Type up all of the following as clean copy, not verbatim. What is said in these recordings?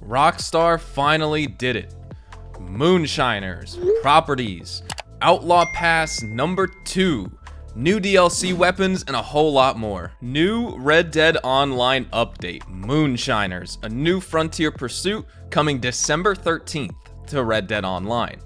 Rockstar finally did it. Moonshiners, properties, Outlaw Pass number 2, new DLC weapons, and a whole lot more. New Red Dead Online update, Moonshiners, a new frontier pursuit coming December 13th to Red Dead Online.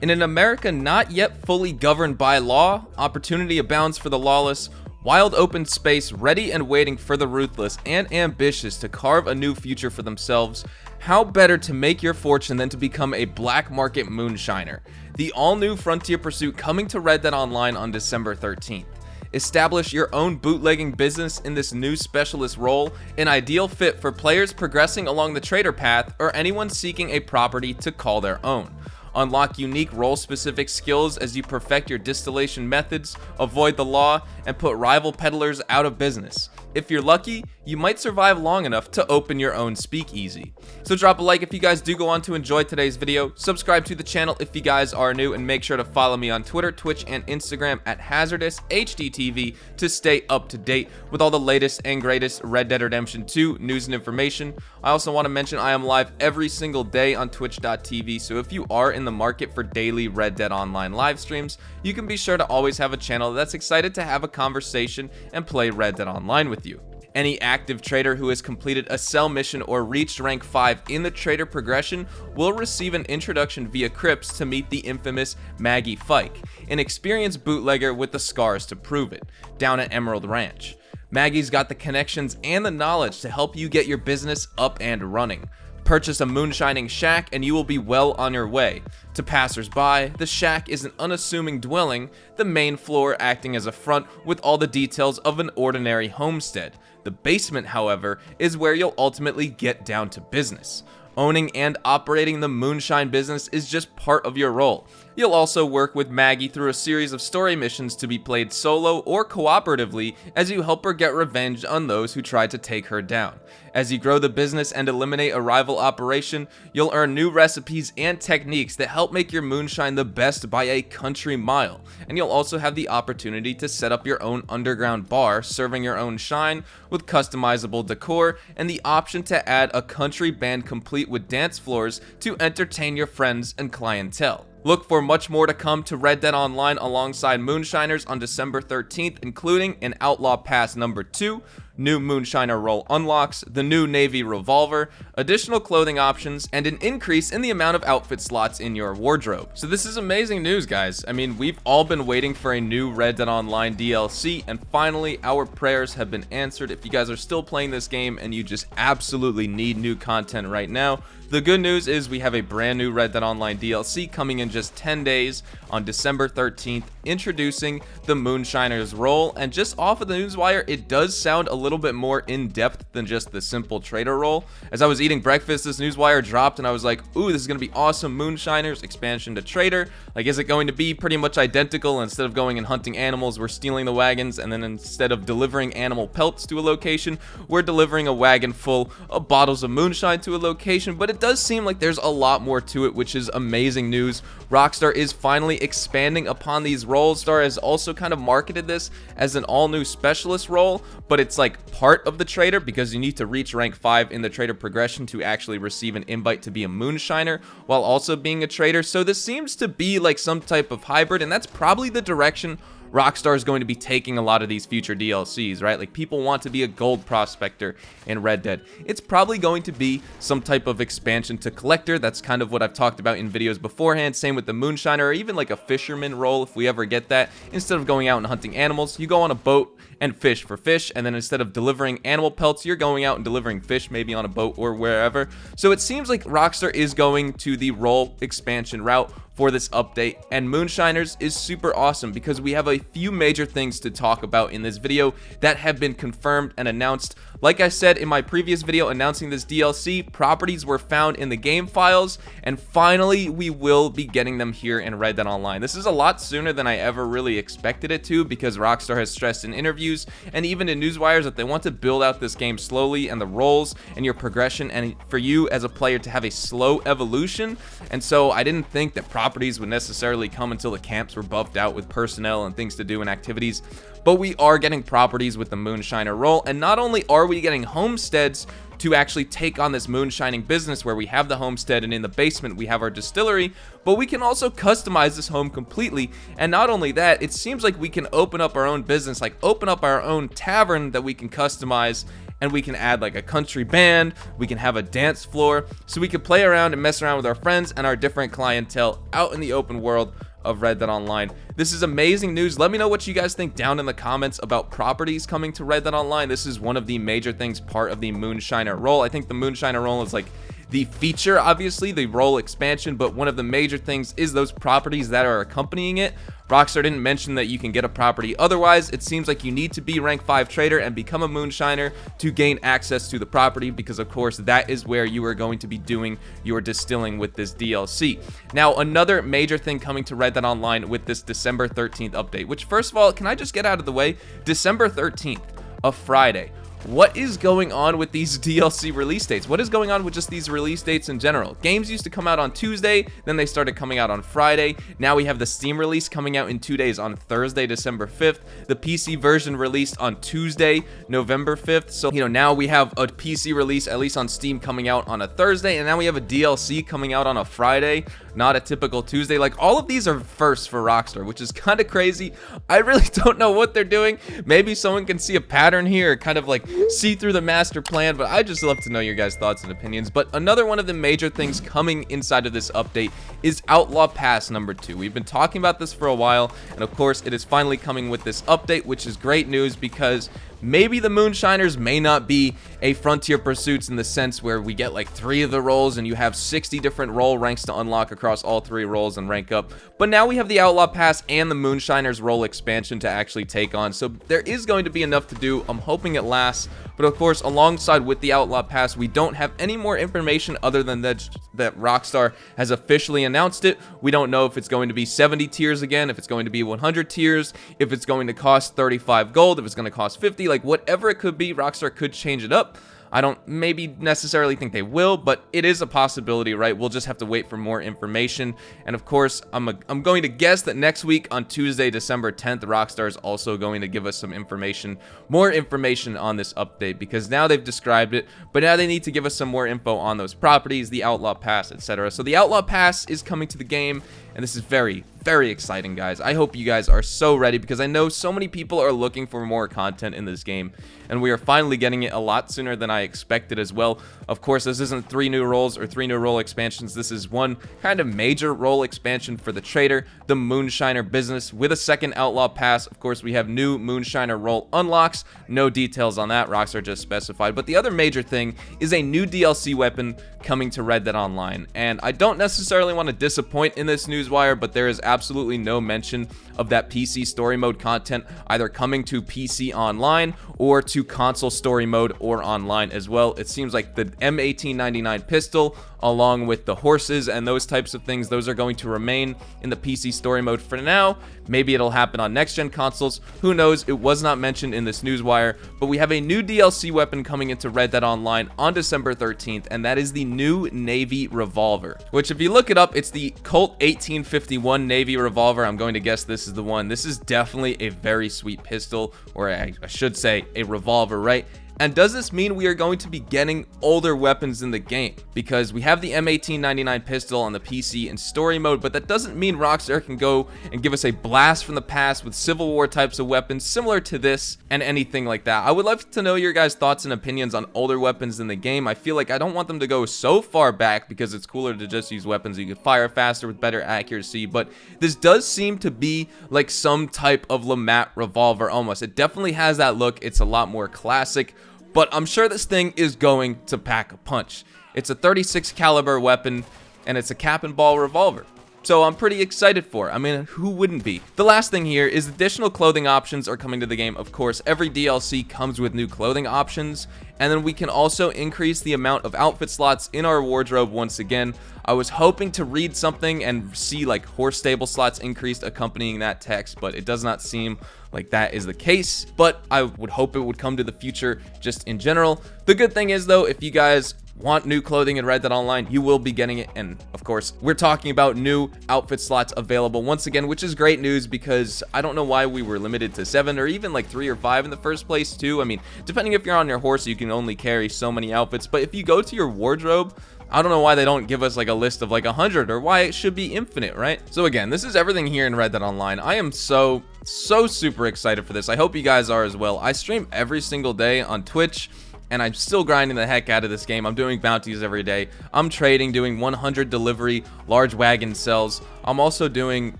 In an America not yet fully governed by law, opportunity abounds for the lawless, wild open space ready and waiting for the ruthless and ambitious to carve a new future for themselves. How better to make your fortune than to become a black market moonshiner? The all-new frontier pursuit coming to Red Dead Online on December 13th. Establish your own bootlegging business in this new specialist role, an ideal fit for players progressing along the trader path or anyone seeking a property to call their own. Unlock unique role-specific skills as you perfect your distillation methods, avoid the law, and put rival peddlers out of business. If you're lucky, you might survive long enough to open your own speakeasy. So drop a like if you guys do go on to enjoy today's video, subscribe to the channel if you guys are new, and make sure to follow me on Twitter, Twitch, and Instagram at HazardousHDTV to stay up to date with all the latest and greatest Red Dead Redemption 2 news and information. I also want to mention I am live every single day on Twitch.tv, so if you are in the market for daily Red Dead Online live streams, you can be sure to always have a channel that's excited to have a conversation and play Red Dead Online with you. Any active trader who has completed a sell mission or reached rank 5 in the trader progression will receive an introduction via Cripps to meet the infamous Maggie Fike, an experienced bootlegger with the scars to prove it, down at Emerald Ranch. Maggie's got the connections and the knowledge to help you get your business up and running. Purchase a moonshining shack and you will be well on your way. To passers-by, the shack is an unassuming dwelling, the main floor acting as a front with all the details of an ordinary homestead. The basement, however, is where you'll ultimately get down to business. Owning and operating the moonshine business is just part of your role. You'll also work with Maggie through a series of story missions to be played solo or cooperatively as you help her get revenge on those who tried to take her down. As you grow the business and eliminate a rival operation, you'll earn new recipes and techniques that help make your moonshine the best by a country mile. And you'll also have the opportunity to set up your own underground bar serving your own shine with customizable decor and the option to add a country band complete with dance floors to entertain your friends and clientele. Look for much more to come to Red Dead Online alongside Moonshiners on December 13th, including an Outlaw Pass number 2, new Moonshiner role unlocks, the new Navy Revolver, additional clothing options, and an increase in the amount of outfit slots in your wardrobe. So this is amazing news, guys. I mean, we've all been waiting for a new Red Dead Online DLC, and finally our prayers have been answered. If you guys are still playing this game and you just absolutely need new content right now, the good news is we have a brand new Red Dead Online DLC coming in just 10 days on December 13th, introducing the Moonshiners role. And just off of the newswire, it does sound a little bit more in-depth than just the simple trader role. As I was eating breakfast, this newswire dropped and I was like, ooh, this is going to be awesome. Moonshiners expansion to trader. Like, is it going to be pretty much identical? Instead of going and hunting animals, we're stealing the wagons, and then instead of delivering animal pelts to a location, we're delivering a wagon full of bottles of moonshine to a location. But it does seem like there's a lot more to it, which is amazing news. Rockstar is finally expanding upon these roles. Rockstar has also kind of marketed this as an all-new specialist role, but it's like part of the trader because you need to reach rank 5 in the trader progression to actually receive an invite to be a moonshiner while also being a trader. So this seems to be like some type of hybrid, and that's probably the direction Rockstar is going to be taking a lot of these future DLCs, right? Like, people want to be a gold prospector in Red Dead. It's probably going to be some type of expansion to collector. That's kind of what I've talked about in videos beforehand. Same with the moonshiner, or even like a fisherman role if we ever get that. Instead of going out and hunting animals, you go on a boat and fish for fish, and then instead of delivering animal pelts, you're going out and delivering fish, maybe on a boat or wherever. So it seems like Rockstar is going to the role expansion route for this update, and Moonshiners is super awesome because we have a few major things to talk about in this video that have been confirmed and announced. Like I said in my previous video announcing this DLC, properties were found in the game files, and finally we will be getting them here in Red Dead Online. This is a lot sooner than I ever really expected it to, because Rockstar has stressed in interviews and even in newswires that they want to build out this game slowly, and the roles and your progression, and for you as a player to have a slow evolution. And so I didn't think that properties would necessarily come until the camps were buffed out with personnel and things to do and activities. But we are getting properties with the Moonshiner role, and not only are we we getting homesteads to actually take on this moonshining business where we have the homestead and in the basement we have our distillery, but we can also customize this home completely. And not only that, it seems like we can open up our own business, like open up our own tavern that we can customize, and we can add like a country band, we can have a dance floor, so we can play around and mess around with our friends and our different clientele out in the open world of Red Dead Online. This is amazing news. Let me know what you guys think down in the comments about properties coming to Red Dead Online. This is one of the major things, part of the Moonshiner role. I think the Moonshiner role is like the feature, obviously, the role expansion, but one of the major things is those properties that are accompanying it. Rockstar didn't mention that you can get a property otherwise. It seems like you need to be rank 5 trader and become a moonshiner to gain access to the property, because of course that is where you are going to be doing your distilling with this DLC. Now, another major thing coming to Red Dead Online with this December 13th update, which, first of all, can I just get out of the way? December 13th, a Friday. What is going on with these DLC release dates? What is going on with just these release dates in general? Games used to come out on Tuesday, then they started coming out on Friday. Now we have the Steam release coming out in 2 days on Thursday, December 5th. The PC version released on Tuesday, November 5th. So, now we have a PC release, at least on Steam, coming out on a Thursday, and now we have a DLC coming out on a Friday, not a typical Tuesday. Like, all of these are firsts for Rockstar, which is kind of crazy. I really don't know what they're doing. Maybe someone can see a pattern here, kind of like see through the master plan, but I just love to know your guys' thoughts and opinions. But another one of the major things coming inside of this update is Outlaw Pass number 2. We've been talking about this for a while, and of course it is finally coming with this update, which is great news, because maybe the Moonshiners may not be a Frontier Pursuits in the sense where we get like 3 of the roles and you have 60 different role ranks to unlock across all 3 roles and rank up. But now we have the Outlaw Pass and the Moonshiners role expansion to actually take on. So there is going to be enough to do. I'm hoping it lasts. But of course, alongside with the Outlaw Pass, we don't have any more information other than that Rockstar has officially announced it. We don't know if it's going to be 70 tiers again, if it's going to be 100 tiers, if it's going to cost 35 gold, if it's going to cost 50, like whatever it could be, Rockstar could change it up. I don't maybe necessarily think they will, but it is a possibility, right? We'll just have to wait for more information. And of course, I'm going to guess that next week on Tuesday, December 10th, Rockstar is also going to give us some information, more information on this update, because now they've described it, but now they need to give us some more info on those properties, the Outlaw Pass, etc. So the Outlaw Pass is coming to the game, and this is very, very exciting, guys. I hope you guys are so ready, because I know so many people are looking for more content in this game, and we are finally getting it a lot sooner than I expected as well. Of course, this isn't 3 new roles or 3 new role expansions. This is one kind of major role expansion for the trader, the Moonshiner business, with a second Outlaw Pass. Of course, we have new Moonshiner role unlocks. No details on that. Rockstar just specified. But the other major thing is a new DLC weapon coming to Red Dead Online. And I don't necessarily want to disappoint in this newswire, but there is absolutely no mention of that PC story mode content either coming to PC Online or to console story mode or online as well. It seems like the M1899 pistol, along with the horses and those types of things, those are going to remain in the PC story mode for now. Maybe it'll happen on next-gen consoles. Who knows? It was not mentioned in this newswire, but we have a new DLC weapon coming into Red Dead Online on December 13th, and that is the new Navy Revolver, which, if you look it up, it's the Colt 1851 Navy Revolver. I'm going to guess this is the one. This is definitely a very sweet pistol, or I should say a revolver, right? And does this mean we are going to be getting older weapons in the game? Because we have the M1899 pistol on the PC in story mode, but that doesn't mean Rockstar can go and give us a blast from the past with Civil War types of weapons similar to this and anything like that. I would love to know your guys' thoughts and opinions on older weapons in the game. I feel like I don't want them to go so far back, because it's cooler to just use weapons you can fire faster with better accuracy, but this does seem to be like some type of LeMat revolver almost. It definitely has that look. It's a lot more classic, but I'm sure this thing is going to pack a punch. It's a 36 caliber weapon, and it's a cap and ball revolver. So I'm pretty excited for it. I mean, who wouldn't be? The last thing here is additional clothing options are coming to the game. Of course, every DLC comes with new clothing options, and then we can also increase the amount of outfit slots in our wardrobe once again. I was hoping to read something and see like horse stable slots increased accompanying that text, but it does not seem like that is the case. But I would hope it would come to the future just in general. The good thing is, though, if you guys want new clothing in Red Dead Online, you will be getting it. And of course, we're talking about new outfit slots available once again, which is great news because I don't know why we were limited to 7 or even like 3 or 5 in the first place too. I mean, depending if you're on your horse, you can only carry so many outfits, but if you go to your wardrobe, I don't know why they don't give us like a list of like 100 or why it should be infinite, right? So again, this is everything here in Red Dead Online. I am so super excited for this. I hope you guys are as well. I stream every single day on Twitch, and I'm still grinding the heck out of this game. I'm doing bounties every day. I'm trading, doing 100 delivery, large wagon sells. I'm also doing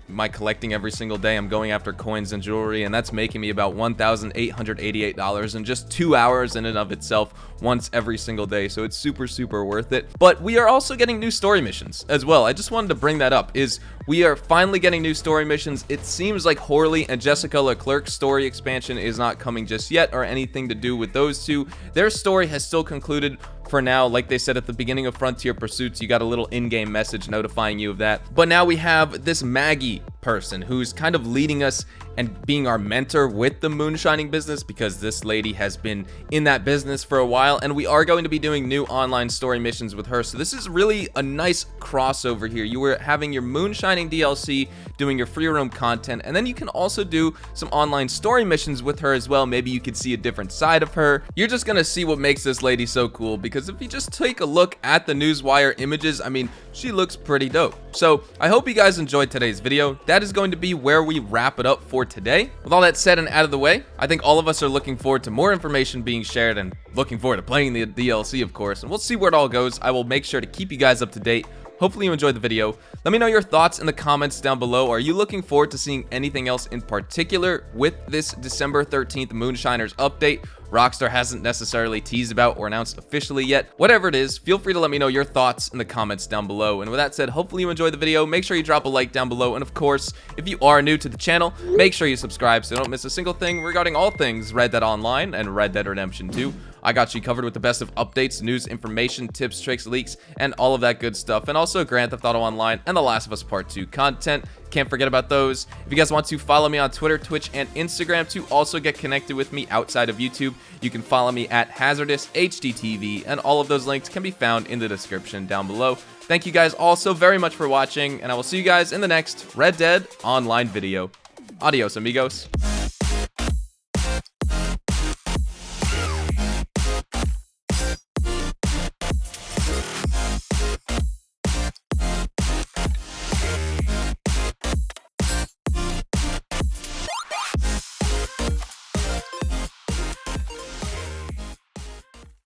my collecting every single day. I'm going after coins and jewelry, and that's making me about $1,888 in just 2 hours in and of itself once every single day. So it's super worth it. But we are also getting new story missions as well. I just wanted to bring that up, is we are finally getting new story missions. It seems like Horley and Jessica Leclerc's story expansion is not coming just yet or anything to do with those two. Their story has still concluded for now. Like they said at the beginning of Frontier Pursuits, you got a little in-game message notifying you of that. But now we have this Maggie person who's kind of leading us and being our mentor with the moonshining business, because this lady has been in that business for a while, and we are going to be doing new online story missions with her. So this is really a nice crossover here. You were having your moonshining DLC, doing your free roam content, and then you can also do some online story missions with her as well. Maybe you could see a different side of her. You're just gonna see what makes this lady so cool, because if you just take a look at the Newswire images, I mean, she looks pretty dope. So I hope you guys enjoyed today's video. That is going to be where we wrap it up for today. With all that said and out of the way, I think all of us are looking forward to more information being shared and looking forward to playing the DLC, of course, and we'll see where it all goes. I will make sure to keep you guys up to date. Hopefully you enjoyed the video. Let me know your thoughts in the comments down below. Are you looking forward to seeing anything else in particular with this December 13th Moonshiners update? Rockstar hasn't necessarily teased about or announced officially yet. Whatever it is, feel free to let me know your thoughts in the comments down below. And with that said, hopefully you enjoyed the video. Make sure you drop a like down below. And of course, if you are new to the channel, make sure you subscribe so you don't miss a single thing regarding all things Red Dead Online and Red Dead Redemption 2. I got you covered with the best of updates, news, information, tips, tricks, leaks, and all of that good stuff. And also Grand Theft Auto Online and The Last of Us Part 2 content. Can't forget about those. If you guys want to follow me on Twitter, Twitch, and Instagram to also get connected with me outside of YouTube, you can follow me at HazardousHDTV, and all of those links can be found in the description down below. Thank you guys all so very much for watching, and I will see you guys in the next Red Dead Online video. Adios, amigos.